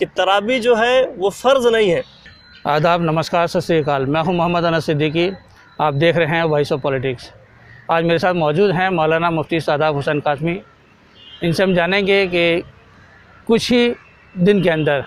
कि तरावी जो है वो फ़र्ज़ नहीं है। आदाब, नमस्कार, सत श्री अकाल। मैं हूं मोहम्मद अनस सिद्दीकी। आप देख रहे हैं वॉइस ऑफ पॉलिटिक्स। आज मेरे साथ मौजूद हैं मौलाना मुफ्ती सादाब हुसैन कासमी। इनसे हम जानेंगे कि कुछ ही दिन के अंदर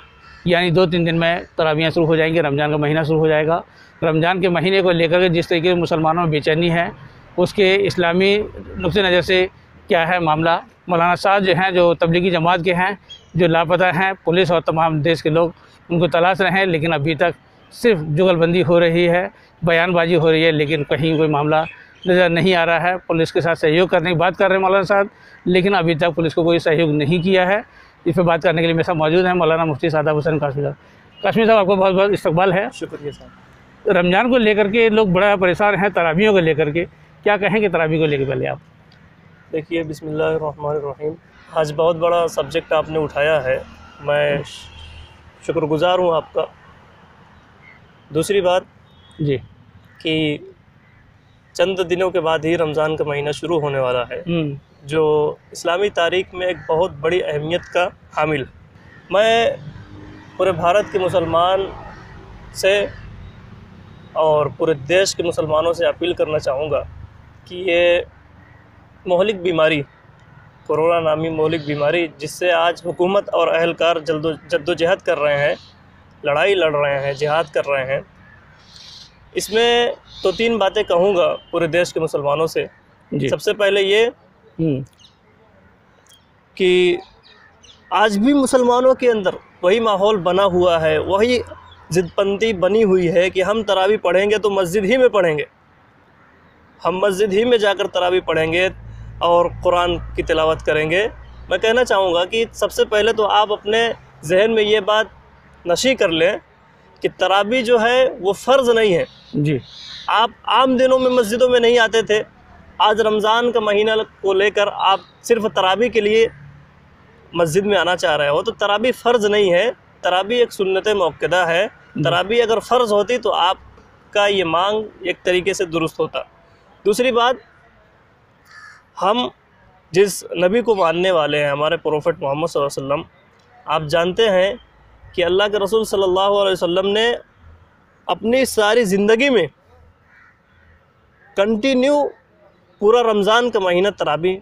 यानी 2-3 दिन में तरावियाँ शुरू हो जाएंगी। रमज़ान का महीना शुरू हो जाएगा। रमज़ान के महीने को लेकर के जिस तरीके से मुसलमानों में बेचैनी है, उसके इस्लामी नुक्ते नज़र से क्या है मामला। मौलाना साहब जो हैं, जो तबलीगी जमात के हैं, जो लापता हैं, पुलिस और तमाम देश के लोग उनको तलाश रहे हैं, लेकिन अभी तक सिर्फ जुगलबंदी हो रही है, बयानबाजी हो रही है, लेकिन कहीं कोई मामला नज़र नहीं आ रहा है। पुलिस के साथ सहयोग करने की बात कर रहे हैं मौलाना साहब, लेकिन अभी तक पुलिस को कोई सहयोग नहीं किया है। इस पर बात करने के लिए मेरे साथ मौजूद हैं मौलाना मुफ्ती सादाब हुसैन कासमी साहब। कासमी साहब, आपको बहुत बहुत इस्तकबाल है। शुक्रिया साहब। रमज़ान को लेकर के लोग बड़ा परेशान हैं, तरावियों को लेकर के क्या कहेंगे तरावी को लेकर पहले आप? देखिए, बिस्मिल्लाहिर्रहमानिर्रहीम। आज बहुत बड़ा सब्जेक्ट आपने उठाया है, मैं शुक्रगुज़ार हूँ आपका। दूसरी बात जी, कि चंद दिनों के बाद ही रमज़ान का महीना शुरू होने वाला है, जो इस्लामी तारीख़ में एक बहुत बड़ी अहमियत का हामिल। मैं पूरे भारत के मुसलमान से और पूरे देश के मुसलमानों से अपील करना चाहूँगा कि ये मोहलिक बीमारी, कोरोना नामी मोहलिक बीमारी, जिससे आज हुकूमत और अहलकार जद्दोजहद कर रहे हैं, लड़ाई लड़ रहे हैं, जिहाद कर रहे हैं, इसमें तो 3 बातें कहूँगा पूरे देश के मुसलमानों से। सबसे पहले ये कि आज भी मुसलमानों के अंदर वही माहौल बना हुआ है, वही ज़िदपंती बनी हुई है कि हम तरावी पढ़ेंगे तो मस्जिद ही में पढ़ेंगे, हम मस्जिद ही में जाकर तरावी पढ़ेंगे और कुरान की तिलावत करेंगे। मैं कहना चाहूँगा कि सबसे पहले तो आप अपने जहन में ये बात नशी कर लें कि तरावी जो है वो फ़र्ज़ नहीं है। जी, आप आम दिनों में मस्जिदों में नहीं आते थे, आज रमज़ान का महीना को लेकर आप सिर्फ़ तरावी के लिए मस्जिद में आना चाह रहे हो, तो तरावी फ़र्ज़ नहीं है। तरावी एक सुन्नत मौक़दा है। तरावी अगर फ़र्ज़ होती तो आपका ये मांग एक तरीके से दुरुस्त होता। दूसरी बात, हम जिस नबी को मानने वाले हैं, हमारे प्रोफेट मोहम्मद सल्लल्लाहु अलैहि वसल्लम, आप जानते हैं कि अल्लाह के रसूल सल्लल्लाहु अलैहि वसल्लम ने अपनी सारी ज़िंदगी में कंटिन्यू पूरा रमज़ान का महीना तरावी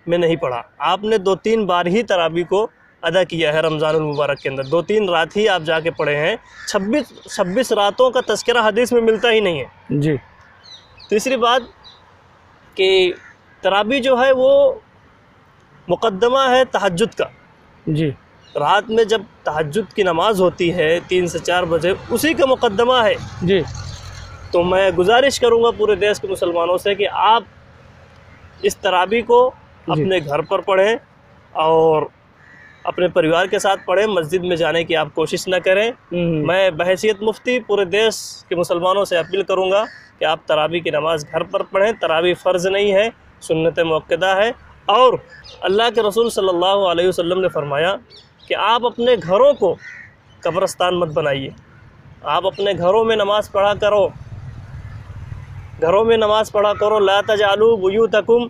में नहीं पढ़ा। आपने 2-3 बार ही तरावी को अदा किया है रमज़ानुल मुबारक के अंदर। 2-3 रात ही आप जाके पढ़े हैं। 26 रातों का तज़किरा हदीस में मिलता ही नहीं है। जी। तीसरी बात कि तरावी जो है वो मुक़द्दमा है तहज्जुद का। जी, रात में जब तहज्जुद की नमाज़ होती है 3 से 4 बजे, उसी का मुक़द्दमा है। जी। तो मैं गुजारिश करूँगा पूरे देश के मुसलमानों से कि आप इस तरावी को अपने घर पर पढ़ें और अपने परिवार के साथ पढ़ें, मस्जिद में जाने की आप कोशिश न करें। मैं बहैसियत मुफ्ती पूरे देश के मुसलमानों से अपील करूँगा कि आप तरावी की नमाज़ घर पर पढ़ें। तरावी फ़र्ज़ नहीं है, सुन्नत मौक़दा है। और अल्लाह के रसूल सल्लल्लाहु अलैहि वसल्लम ने फरमाया कि आप अपने घरों को कब्रस्तान मत बनाइए। आप अपने घरों में नमाज़ पढ़ा करो, घरों में नमाज़ पढ़ा करो। ला तजालू बुयूतकुम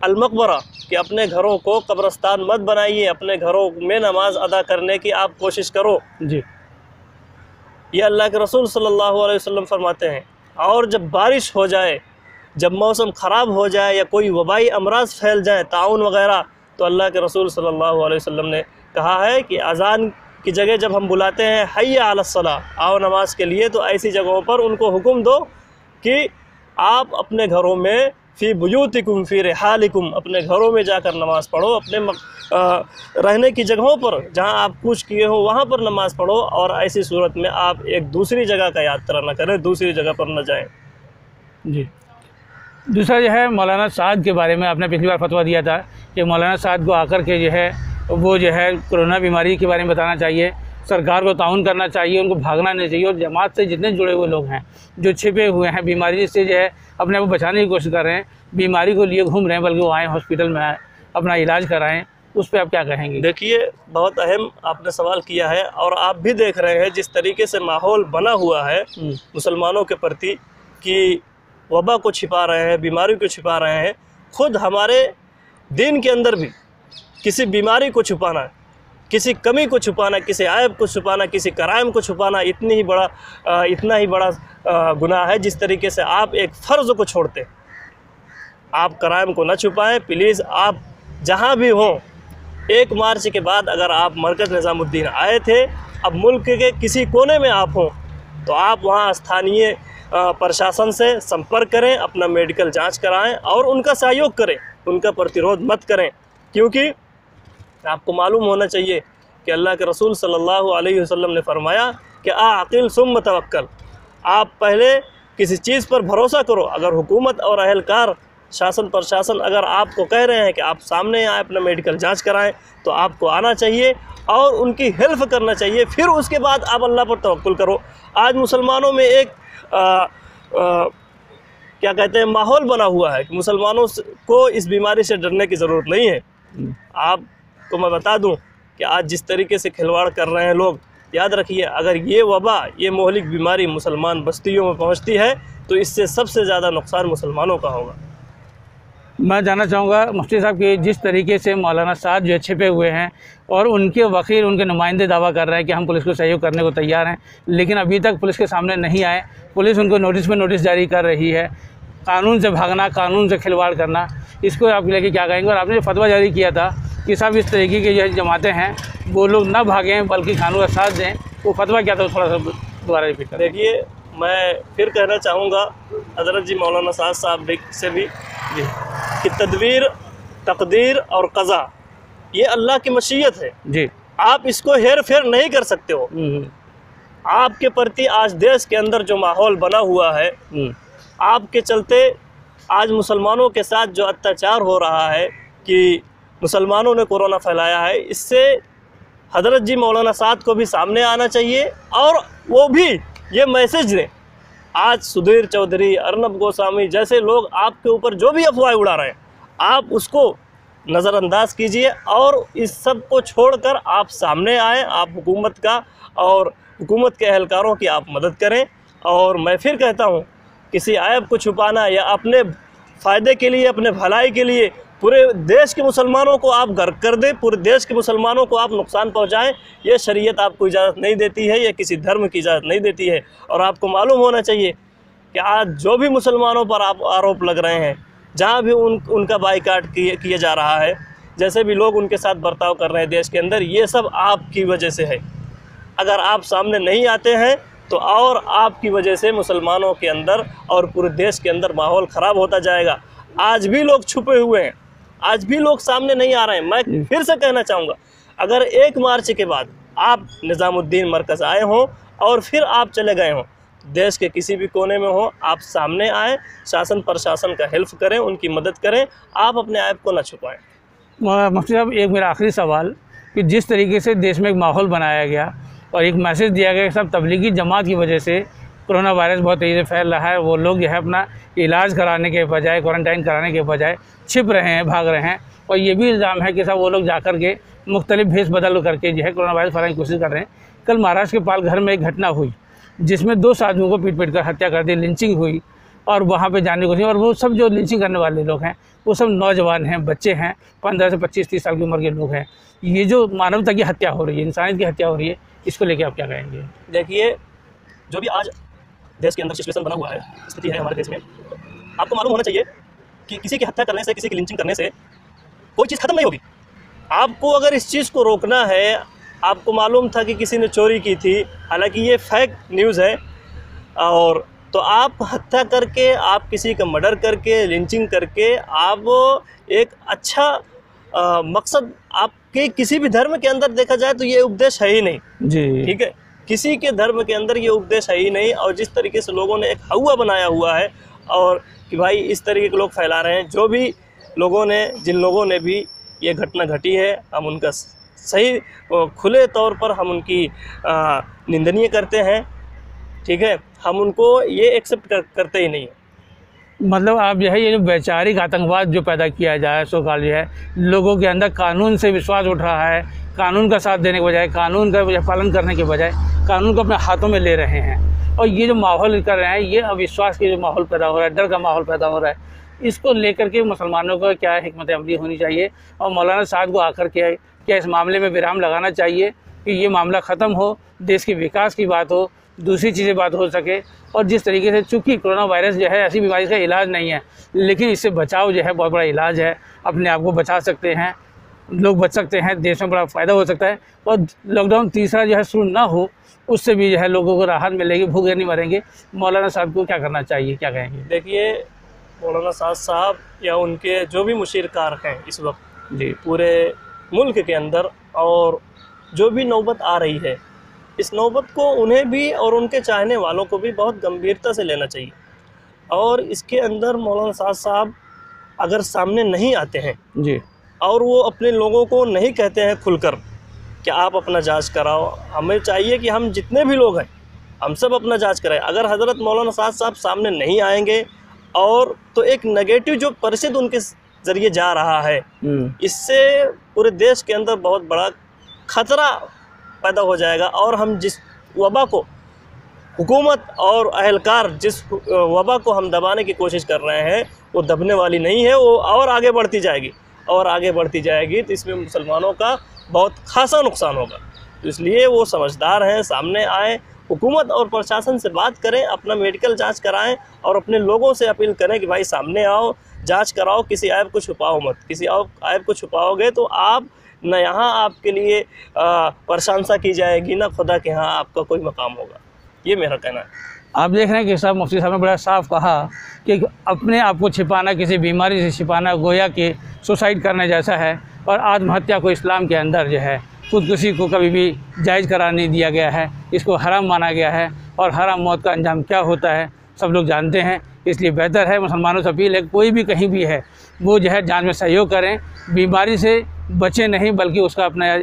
अलमकबरा, कि अपने घरों को कब्रस्तान मत बनाइए, अपने घरों में नमाज अदा करने की आप कोशिश करो। जी, ये अल्लाह के रसूल सल्लल्लाहु अलैहि वसल्लम फरमाते हैं। और जब बारिश हो जाए, जब मौसम ख़राब हो जाए या कोई वबाई अमराज फैल जाए, ताउन वग़ैरह, तो अल्लाह के रसूल सल्लल्लाहु अलैहि वसल्लम ने कहा है कि अज़ान की जगह जब हम बुलाते हैं हय्या अलस्सलाह, आओ नमाज के लिए, तो ऐसी जगहों पर उनको हुक्म दो कि आप अपने घरों में फ़ी बुयूतिकुम फ़ी रिहालिकुम, अपने घरों में जाकर नमाज़ पढ़ो। अपने रहने की जगहों पर जहां आप कूच किए हो वहां पर नमाज़ पढ़ो। और ऐसी सूरत में आप एक दूसरी जगह का यात्रा न करें, दूसरी जगह पर न जाएं। जी। दूसरा जो है मौलाना साद के बारे में आपने पिछली बार फतवा दिया था कि मौलाना साद को आकर के जो है वो जो है कोरोना बीमारी के बारे में बताना चाहिए, सरकार को ताउन करना चाहिए, उनको भागना नहीं चाहिए। और जमात से जितने जुड़े हुए लोग हैं जो छिपे हुए हैं बीमारी से जो है अपने आप को बचाने की कोशिश कर रहे हैं, बीमारी को लिए घूम रहे हैं, बल्कि वो आएँ हॉस्पिटल में आए अपना इलाज कराएं, उस पर आप क्या कहेंगे? देखिए, बहुत अहम आपने सवाल किया है और आप भी देख रहे हैं जिस तरीके से माहौल बना हुआ है मुसलमानों के प्रति कि वबा को छिपा रहे हैं, बीमारी को छिपा रहे हैं। खुद हमारे दीन के अंदर भी किसी बीमारी को छुपाना किसी कमी को छुपाना, किसी ऐब को छुपाना, किसी कराइम को छुपाना इतना ही बड़ा गुनाह है जिस तरीके से आप एक फ़र्ज़ को छोड़ते। आप कराइम को न छुपाएं प्लीज़। आप जहां भी हों, 1 मार्च के बाद अगर आप मरकज़ निज़ामुद्दीन आए थे, अब मुल्क के किसी कोने में आप हों तो आप वहां स्थानीय प्रशासन से संपर्क करें, अपना मेडिकल जांच कराएं और उनका सहयोग करें, उनका प्रतिरोध मत करें। क्योंकि आपको मालूम होना चाहिए कि अल्लाह के रसूल सल्लल्लाहु अलैहि वसल्लम ने फरमाया कि आक़िल सुम्म तवक्कल। आप पहले किसी चीज़ पर भरोसा करो। अगर हुकूमत और अहलकार, शासन प्रशासन अगर आपको कह रहे हैं कि आप सामने आए, अपना मेडिकल जांच कराएं, तो आपको आना चाहिए और उनकी हेल्प करना चाहिए। फिर उसके बाद आप अल्लाह पर तवक्कुल करो। आज मुसलमानों में एक क्या कहते हैं माहौल बना हुआ है कि मुसलमानों को इस बीमारी से डरने की ज़रूरत नहीं है। आपको मैं बता दूं कि आज जिस तरीके से खिलवाड़ कर रहे हैं लोग, याद रखिए अगर ये वबा, ये मोहलिक बीमारी मुसलमान बस्तियों में पहुंचती है तो इससे सबसे ज़्यादा नुकसान मुसलमानों का होगा। मैं जानना चाहूँगा मुफ्ती साहब कि जिस तरीके से मौलाना साद जो छिपे हुए हैं और उनके वकील, उनके नुमाइंदे दावा कर रहे हैं कि हम पुलिस को सहयोग करने को तैयार हैं, लेकिन अभी तक पुलिस के सामने नहीं आए। पुलिस उनको नोटिस पे नोटिस जारी कर रही है। कानून से भागना, कानून से खिलवाड़ करना, इसको आप लेके क्या कहेंगे? और आपने जो फतवा जारी किया था कि साहब इस तरीके की जो जमातें हैं वो लोग ना भागें बल्कि कानून का साथ दें, वो फतवा क्या था थोड़ा सा दोबारा रिपीट करें। देखिए, मैं फिर कहना चाहूँगा हज़रत जी मौलाना साद साहब से भी कि तदबीर, तकदीर और क़ज़ा ये अल्लाह की मशीयत है जी। आप इसको हेर फेर नहीं कर सकते हो। आपके प्रति आज देश के अंदर जो माहौल बना हुआ है, आपके चलते आज मुसलमानों के साथ जो अत्याचार हो रहा है कि मुसलमानों ने कोरोना फैलाया है, इससे हज़रत जी मौलाना साद को भी सामने आना चाहिए और वो भी ये मैसेज दें। आज सुधीर चौधरी, अर्नब गोस्वामी जैसे लोग आपके ऊपर जो भी अफवाहें उड़ा रहे हैं, आप उसको नज़रअंदाज कीजिए और इस सब को छोड़कर आप सामने आएँ। आप हुकूमत का और हुकूमत के एहलकारों की आप मदद करें। और मैं फिर कहता हूँ, किसी ऐब को छुपाना या अपने फ़ायदे के लिए, अपने भलाई के लिए पूरे देश के मुसलमानों को आप गर्क कर दें, पूरे देश के मुसलमानों को आप नुकसान पहुंचाएं, ये शरीयत आपको इजाज़त नहीं देती है, ये किसी धर्म की इजाज़त नहीं देती है। और आपको मालूम होना चाहिए कि आज जो भी मुसलमानों पर आप आरोप लग रहे हैं, जहाँ भी उनका बाइकाट किया जा रहा है, जैसे भी लोग उनके साथ बर्ताव कर रहे हैं देश के अंदर, ये सब आपकी वजह से है। अगर आप सामने नहीं आते हैं तो और आपकी वजह से मुसलमानों के अंदर और पूरे देश के अंदर माहौल ख़राब होता जाएगा। आज भी लोग छुपे हुए हैं, आज भी लोग सामने नहीं आ रहे हैं। मैं फिर से कहना चाहूँगा, अगर 1 मार्च के बाद आप निज़ामुद्दीन मरकज़ आए हों और फिर आप चले गए हों, देश के किसी भी कोने में हो, आप सामने आएँ, शासन प्रशासन का हेल्प करें, उनकी मदद करें, आप अपने ऐब को न छुपाएँ। मुफ्ती साहब, एक मेरा आखिरी सवाल कि जिस तरीके से देश में एक माहौल बनाया गया और एक मैसेज दिया गया कि सब तबलीगी जमात की वजह से कोरोना वायरस बहुत तेज़ी से फैल रहा है, वो लोग जो है अपना इलाज कराने के बजाय, क्वारंटाइन कराने के बजाय छिप रहे हैं, भाग रहे हैं, और ये भी इल्ज़ाम है कि सब वो लोग जा कर के मुख्तलिफ भेष बदल करके जो है कोरोना वायरस फैलाने की कोशिश कर रहे हैं। कल महाराष्ट्र के पालघर में एक घटना हुई जिसमें 2 साधुओं को पीट कर हत्या कर दी, लिंचिंग हुई, और वहाँ पे जाने को नहीं। और वो सब जो लिंचिंग करने वाले लोग हैं वो सब नौजवान हैं, बच्चे हैं, 15 से 25-30 साल की उम्र के लोग हैं। ये जो मानवता की हत्या हो रही है, इंसानियत की हत्या हो रही है, इसको लेके आप क्या कहेंगे? देखिए, जो भी आज देश के अंदर सिचुएशन बना हुआ है, स्थिति है हमारे देश में, आपको मालूम होना चाहिए कि किसी की हत्या करने से, किसी की लिंचिंग करने से कोई चीज़ ख़त्म नहीं होगी। आपको अगर इस चीज़ को रोकना है, आपको मालूम था कि किसी ने चोरी की थी, हालांकि ये फेक न्यूज़ है, और तो आप हत्या करके, आप किसी का मर्डर करके, लिंचिंग करके, आप एक अच्छा मकसद आपके किसी भी धर्म के अंदर देखा जाए तो ये उपदेश है ही नहीं जी। ठीक है, किसी के धर्म के अंदर ये उपदेश है ही नहीं। और जिस तरीके से लोगों ने एक हवा बनाया हुआ है और कि भाई इस तरीके के लोग फैला रहे हैं, जो भी लोगों ने, जिन लोगों ने भी ये घटना घटी है, हम उनका सही खुले तौर पर हम उनकी निंदनीय करते हैं। ठीक है, हम उनको ये एक्सेप्ट करते ही नहीं है। मतलब आप जो है ये जो वैचारिक आतंकवाद जो पैदा किया जाए, सो काल जो है लोगों के अंदर कानून से विश्वास उठ रहा है, कानून का साथ देने के बजाय, कानून का पालन करने के बजाय कानून को अपने हाथों में ले रहे हैं, और ये जो माहौल कर रहे हैं, ये अविश्वास के जो माहौल पैदा हो रहा है, डर का माहौल पैदा हो रहा है, इसको लेकर के मुसलमानों को क्या हिकमत अमली होनी चाहिए और मौलाना साद को आकर के क्या इस मामले में विराम लगाना चाहिए कि ये मामला ख़त्म हो, देश के विकास की बात हो, दूसरी चीज़ें बात हो सके। और जिस तरीके से, चूँकि कोरोना वायरस जो है ऐसी बीमारी का इलाज नहीं है, लेकिन इससे बचाव जो है बहुत बड़ा इलाज है। अपने आप को बचा सकते हैं, लोग बच सकते हैं, देश में बड़ा फ़ायदा हो सकता है। और लॉकडाउन तीसरा जो है शुरू ना हो, उससे भी जो है लोगों को राहत मिलेगी, भूखे नहीं मरेंगे। मौलाना साहब को क्या करना चाहिए, क्या कहेंगे? देखिए, मौलाना साद साहब या उनके जो भी मुशीरकार हैं इस वक्त जी, पूरे मुल्क के अंदर, और जो भी नौबत आ रही है, इस नौबत को उन्हें भी और उनके चाहने वालों को भी बहुत गंभीरता से लेना चाहिए। और इसके अंदर मौलाना साद साहब अगर सामने नहीं आते हैं जी, और वो अपने लोगों को नहीं कहते हैं खुलकर कि आप अपना जांच कराओ, हमें चाहिए कि हम जितने भी लोग हैं हम सब अपना जांच कराएं। अगर हज़रत मौलाना साद साहब सामने नहीं आएंगे और तो एक नेगेटिव जो परिस्थिति उनके ज़रिए जा रहा है, इससे पूरे देश के अंदर बहुत बड़ा खतरा पैदा हो जाएगा। और हम जिस वबा को, हुकूमत और अहलकार जिस वबा को हम दबाने की कोशिश कर रहे हैं, वो दबने वाली नहीं है, वो और आगे बढ़ती जाएगी और आगे बढ़ती जाएगी। तो इसमें मुसलमानों का बहुत खासा नुकसान होगा। तो इसलिए वो समझदार हैं, सामने आएँ, हुकूमत और प्रशासन से बात करें, अपना मेडिकल जांच कराएं और अपने लोगों से अपील करें कि भाई सामने आओ, जांच कराओ, किसी ऐब को छुपाओ मत। किसी ऐब को छुपाओगे तो आप न यहाँ आपके लिए प्रशंसा की जाएगी, ना खुदा के यहाँ आपका कोई मकाम होगा। ये मेरा कहना है। आप देख रहे हैं कि साहब मुफ्ती साहब ने बड़ा साफ कहा कि अपने आप को छिपाना, किसी बीमारी से छिपाना, गोया कि सुसाइड करने जैसा है। और आत्महत्या को इस्लाम के अंदर जो है खुदकुशी को कभी भी जायज़ करार नहीं दिया गया है, इसको हराम माना गया है। और हराम मौत का अंजाम क्या होता है सब लोग जानते हैं। इसलिए बेहतर है, मुसलमानों से अपील है, कोई भी कहीं भी है वो जो है जांच में सहयोग करें, बीमारी से बचे नहीं बल्कि उसका अपना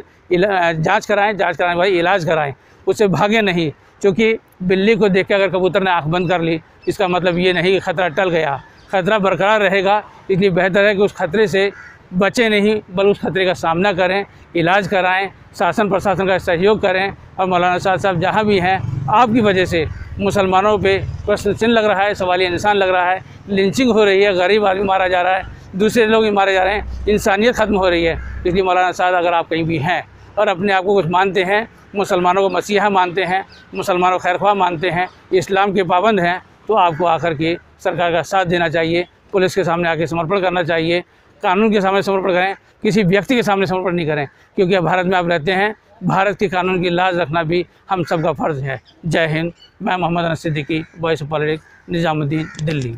जांच कराएं भाई, इलाज कराएं, उससे भागे नहीं। क्योंकि बिल्ली को देख के अगर कबूतर ने आँख बंद कर ली, इसका मतलब ये नहीं कि ख़तरा टल गया, ख़तरा बरकरार रहेगा। इसलिए बेहतर है कि उस खतरे से बचे नहीं बल्कि उस खतरे का सामना करें, इलाज कराएं, शासन प्रशासन का सहयोग करें। और मौलाना साद साहब जहाँ भी हैं, आपकी वजह से मुसलमानों पे प्रश्न चिन्ह लग रहा है, सवालिया निशान लग रहा है, लिंचिंग हो रही है, गरीब आदमी मारा जा रहा है, दूसरे लोग भी मारे जा रहे हैं, इंसानियत ख़त्म हो रही है। इसलिए मौलाना साद अगर आप कहीं भी हैं और अपने आप को कुछ मानते हैं, मुसलमानों को मसीहा मानते हैं, मुसलमानों को खैरख्वाह मानते हैं, इस्लाम के पाबंद हैं, तो आपको आकर के सरकार का साथ देना चाहिए, पुलिस के सामने आके समर्पण करना चाहिए, कानून के सामने समर्पण करें, किसी व्यक्ति के सामने समर्पण नहीं करें। क्योंकि भारत में आप रहते हैं, भारत के कानून की लाज रखना भी हम सबका फ़र्ज़ है। जय हिंद। मैं Mohammad Anas Siddiqui, voice of politics, Nizamuddin, Delhi.